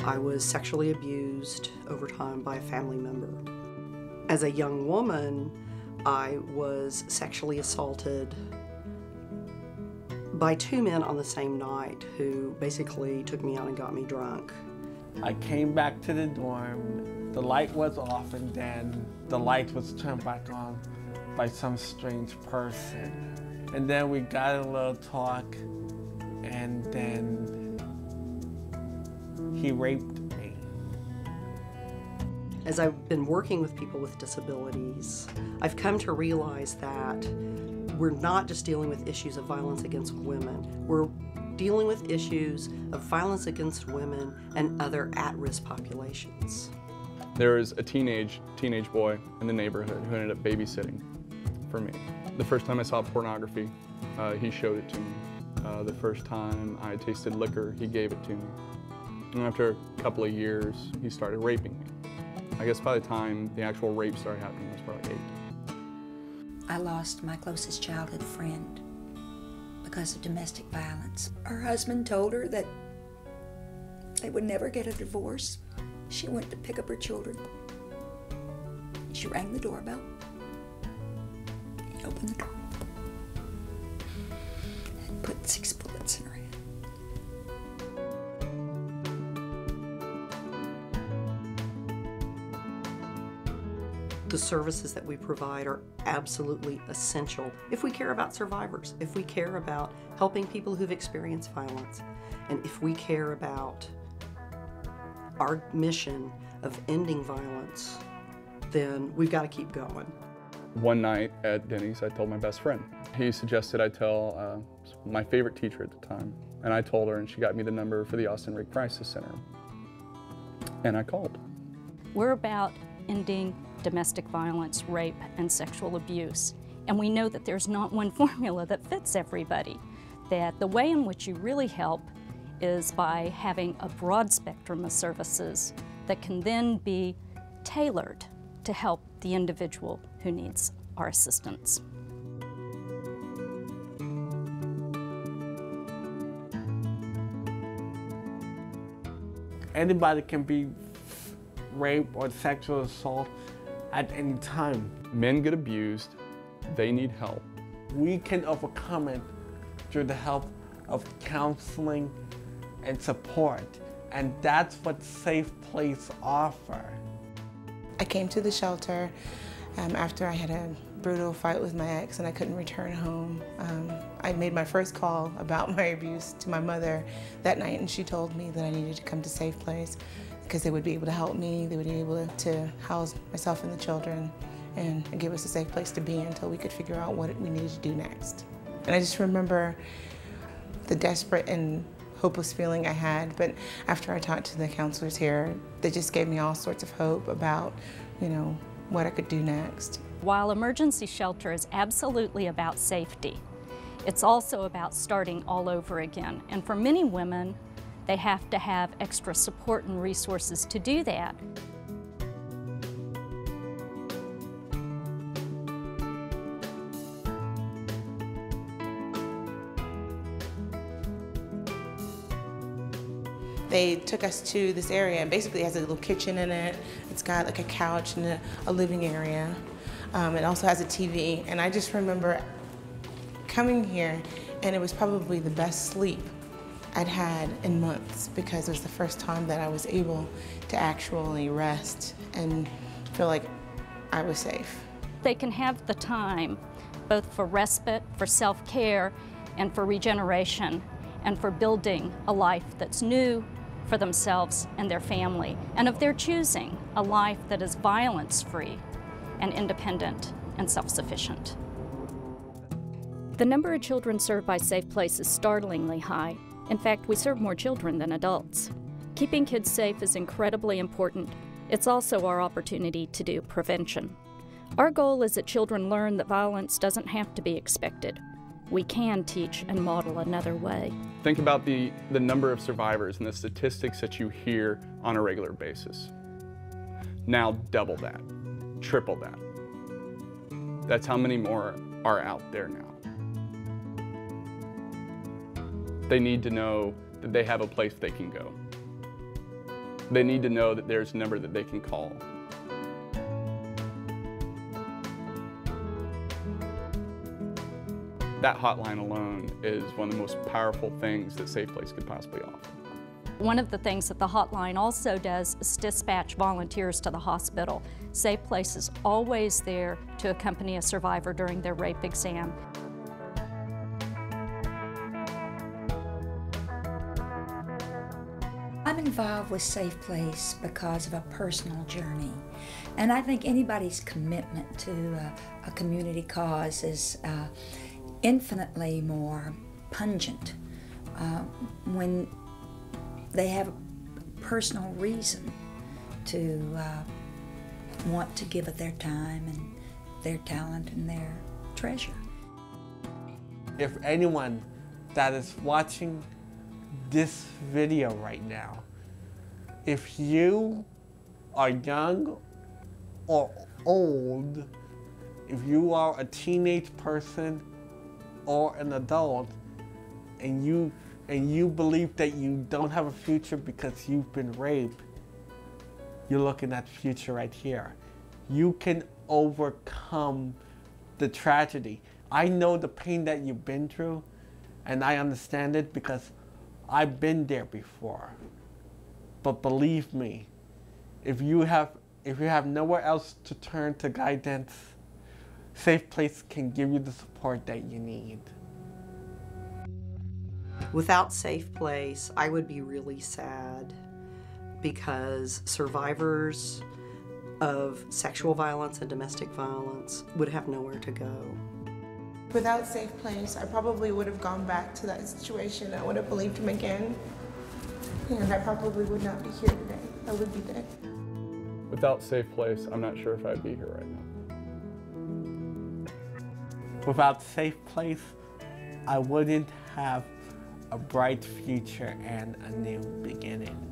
I was sexually abused over time by a family member. As a young woman, I was sexually assaulted by two men on the same night who basically took me out and got me drunk. I came back to the dorm, the light was off, and then the light was turned back on by some strange person. And then we got a little talk, and then he raped me. As I've been working with people with disabilities, I've come to realize that we're not just dealing with issues of violence against women. We're dealing with issues of violence against women and other at-risk populations. There was a teenage boy in the neighborhood who ended up babysitting for me. The first time I saw pornography, he showed it to me. The first time I tasted liquor, he gave it to me. And after a couple of years, he started raping me. I guess by the time the actual rape started happening, I was probably 8. I lost my closest childhood friend because of domestic violence. Her husband told her that they would never get a divorce. She went to pick up her children. She rang the doorbell. He opened the door and put 6 bullets in her head. The services that we provide are absolutely essential if we care about survivors, if we care about helping people who've experienced violence, and if we care about our mission of ending violence, then we've got to keep going. One night at Denny's, I told my best friend. He suggested I tell my favorite teacher at the time, and I told her, and she got me the number for the Austin Rape Crisis Center, and I called. We're about ending domestic violence, rape, and sexual abuse. And we know that there's not one formula that fits everybody. That the way in which you really help is by having a broad spectrum of services that can then be tailored to help the individual who needs our assistance. Anybody can be raped or sexual assault at any time. Men get abused, they need help. We can overcome it through the help of counseling and support, and that's what SafePlace offers. I came to the shelter after I had a brutal fight with my ex and I couldn't return home. I made my first call about my abuse to my mother that night, and she told me that I needed to come to SafePlace because they would be able to help me, they would be able to house myself and the children and give us a safe place to be until we could figure out what we needed to do next. And I just remember the desperate and hopeless feeling I had, but after I talked to the counselors here, they just gave me all sorts of hope about, what I could do next. While emergency shelter is absolutely about safety, it's also about starting all over again. And for many women, they have to have extra support and resources to do that. They took us to this area, and basically it has a little kitchen in it. It's got like a couch and a living area. It also has a TV, and I just remember coming here, and it was probably the best sleep I'd had in months because it was the first time that I was able to actually rest and feel like I was safe. They can have the time both for respite, for self-care, and for regeneration, and for building a life that's new for themselves and their family, and of their choosing, a life that is violence-free and independent and self-sufficient. The number of children served by SafePlace is startlingly high. In fact, we serve more children than adults. Keeping kids safe is incredibly important. It's also our opportunity to do prevention. Our goal is that children learn that violence doesn't have to be expected. We can teach and model another way. Think about the number of survivors and the statistics that you hear on a regular basis. Now double that, triple that. That's how many more are out there now. They need to know that they have a place they can go. They need to know that there's a number that they can call. That hotline alone is one of the most powerful things that SafePlace could possibly offer. One of the things that the hotline also does is dispatch volunteers to the hospital. SafePlace is always there to accompany a survivor during their rape exam. I'm involved with SafePlace because of a personal journey. And I think anybody's commitment to a community cause is infinitely more pungent when they have a personal reason to want to give of their time and their talent and their treasure. If anyone that is watching this video right now, if you are young or old, if you are a teenage person or an adult, and you believe that you don't have a future because you've been raped, you're looking at the future right here. You can overcome the tragedy. I know the pain that you've been through, and I understand it because I've been there before. But believe me, if you have nowhere else to turn to guidance, SafePlace can give you the support that you need. Without SafePlace, I would be really sad because survivors of sexual violence and domestic violence would have nowhere to go. Without SafePlace, I probably would have gone back to that situation. I would have believed him again, and I probably would not be here today. I would be dead. Without SafePlace, I'm not sure if I'd be here right now. Without SafePlace, I wouldn't have a bright future and a new beginning.